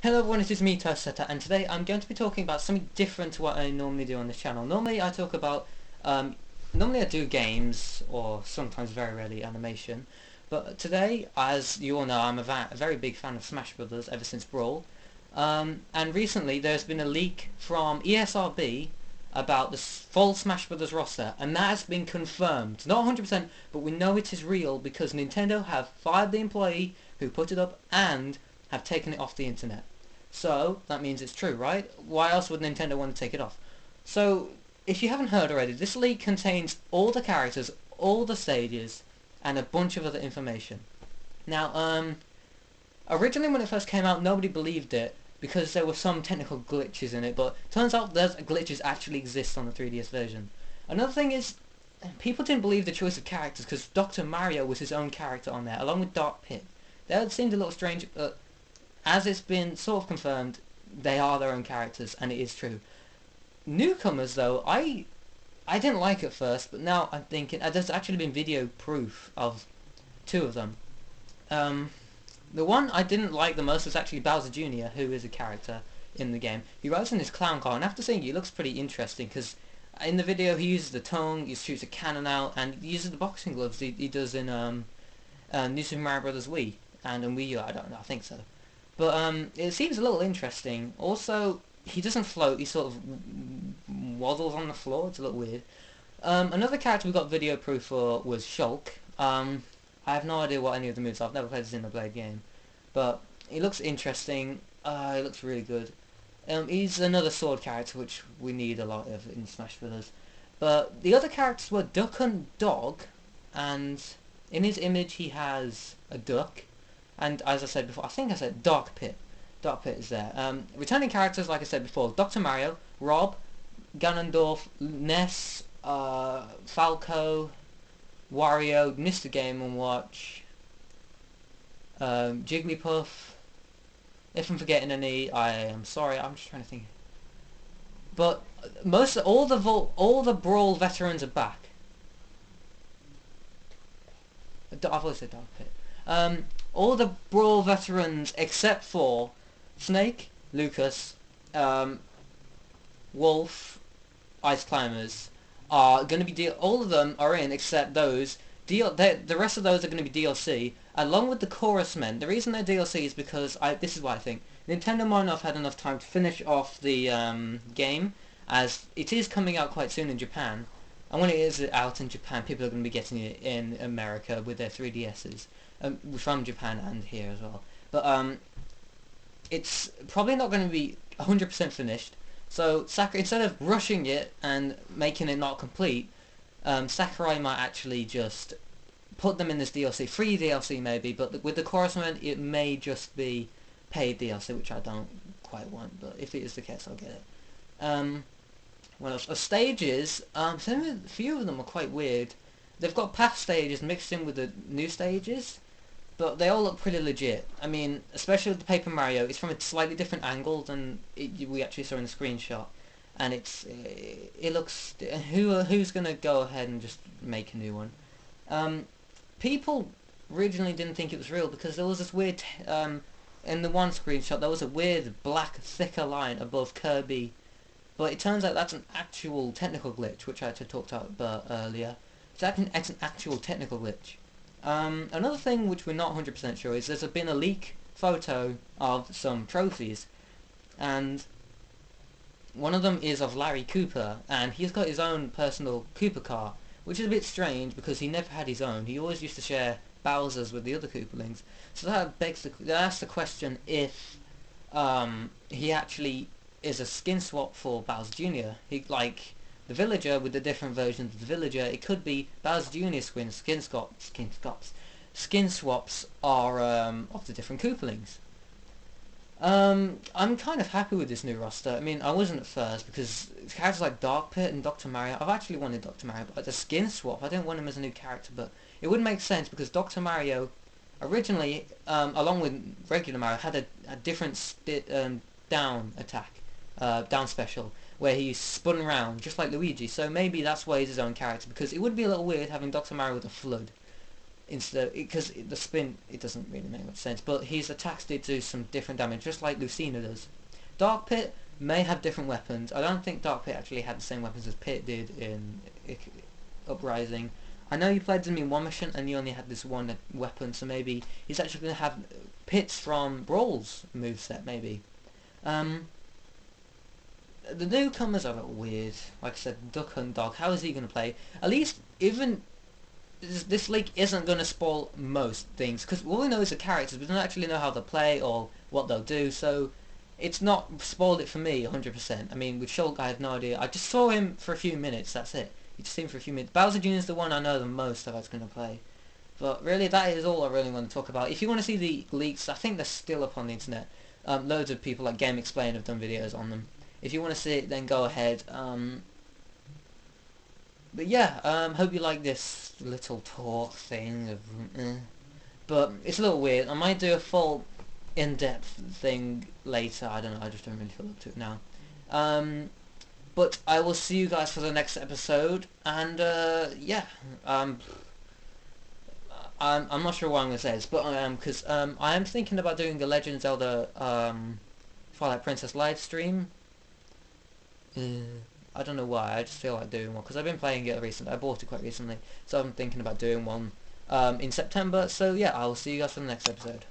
Hello everyone, it is me, Toastsetter, and today I'm going to be talking about something different to what I normally do on this channel. Normally I talk about, normally I do games, or sometimes very rarely animation, but today, as you all know, I'm a very big fan of Smash Brothers ever since Brawl, and recently there's been a leak from ESRB about the full Smash Brothers roster, and that has been confirmed. Not 100%, but we know it is real because Nintendo have fired the employee who put it up and have taken it off the internet. So, that means it's true, right? Why else would Nintendo want to take it off? So, if you haven't heard already, this leak contains all the characters, all the stages, and a bunch of other information. Now, originally when it first came out, nobody believed it because there were some technical glitches in it, but turns out those glitches actually exist on the 3DS version. Another thing is, people didn't believe the choice of characters because Dr. Mario was his own character on there, along with Dark Pit. That seemed a little strange, but as it's been sort of confirmed, they are their own characters, and it is true. Newcomers, though, I didn't like at first, but now I'm thinking, there's actually been video proof of two of them. The one I didn't like the most was actually Bowser Jr., who is a character in the game. He rides in his clown car, and after seeing it, he looks pretty interesting, because in the video he uses the tongue, he shoots a cannon out, and he uses the boxing gloves he does in New Super Mario Bros. Wii, and in Wii U, I don't know, I think so. But it seems a little interesting. Also, he doesn't float, he sort of waddles on the floor, it's a little weird. Another character we got video proof for was Shulk. I have no idea what any of the moves are, I've never played a Xenoblade game. But he looks interesting, he looks really good. He's another sword character which we need a lot of in Smash Bros. But the other characters were Duck and Dog, and in his image he has a duck. And as I said before, I think I said Dark Pit. Dark Pit is there. Returning characters, like I said before, Dr. Mario, Rob, Ganondorf, Ness, Falco, Wario, Mr. Game & Watch, Jigglypuff. If I'm forgetting any, I am sorry. I'm just trying to think. But all the Brawl veterans are back. I've always said Dark Pit. All the Brawl veterans except for Snake, Lucas, Wolf, Ice Climbers are going to be all of them are in except those. The rest of those are going to be DLC, along with the Chorus Men. The reason they're DLC is because this is what I think. Nintendo might not have had enough time to finish off the game, as it is coming out quite soon in Japan. And when it is out in Japan, people are going to be getting it in America with their 3DSs. From Japan and here as well. But it's probably not going to be 100% finished. So instead of rushing it and making it not complete, Sakurai might actually just put them in this DLC, free DLC maybe, but with the Chorus Men it may just be paid DLC, which I don't quite want, but if it is the case I'll get it. What else? Stages, a few of them are quite weird. They've got past stages mixed in with the new stages, but they all look pretty legit. I mean, especially with the Paper Mario, it's from a slightly different angle than we actually saw in the screenshot, and it looks. Who's gonna go ahead and just make a new one? People originally didn't think it was real because there was this weird. In the one screenshot, there was a weird black thicker line above Kirby, but it turns out that's an actual technical glitch, which I had talked about earlier. It's an actual technical glitch. Another thing which we're not 100% sure is there's been a leak photo of some trophies, and one of them is of Larry Cooper, and he's got his own personal Cooper car, which is a bit strange because he never had his own. He always used to share Bowser's with the other Kooperlings. So that asks the question if he actually is a skin swap for Bowser Jr. Like the villager with the different versions of the villager, it could be Bowser Jr. skin swaps are of the different Kooperlings. I'm kind of happy with this new roster. I mean, I wasn't at first because characters like Dark Pit and Dr. Mario, I've actually wanted Dr. Mario, but as a skin swap, I didn't want him as a new character, but it would make sense because Dr. Mario originally, along with regular Mario, had a different down attack, down special, where he spun around, just like Luigi, so maybe that's why he's his own character, because it would be a little weird having Dr. Mario with a flood. instead, because the spin, it doesn't really make much sense, but his attacks did do some different damage, just like Lucina does. Dark Pit may have different weapons. I don't think Dark Pit actually had the same weapons as Pit did in Uprising. I know you played him in one mission and you only had this one weapon, so maybe he's actually going to have Pits from Brawl's moveset, maybe. The newcomers are a little weird. Like I said, Duck Hunt Dog, how is he going to play? At least, even this leak isn't going to spoil most things, because all we know is the characters, we don't actually know how they'll play or what they'll do, so it's not spoiled it for me 100%. I mean, with Shulk I had no idea. I just saw him for a few minutes, that's it. You just see him for a few minutes. Bowser Jr. is the one I know the most of that's going to play. But really, that is all I really want to talk about. If you want to see the leaks, I think they're still up on the internet. Loads of people like Game Explain have done videos on them. If you want to see it, then go ahead. But yeah, hope you like this little talk thing. But it's a little weird. I might do a full in-depth thing later. I don't know. I just don't really feel up to it now. But I will see you guys for the next episode. And yeah, I'm not sure what I'm gonna say this, but because I am thinking about doing the Legend of Zelda Twilight Princess live stream. I don't know why, I just feel like doing one, because I've been playing it recently. I bought it quite recently, so I'm thinking about doing one in September. So yeah, I will see you guys for the next episode.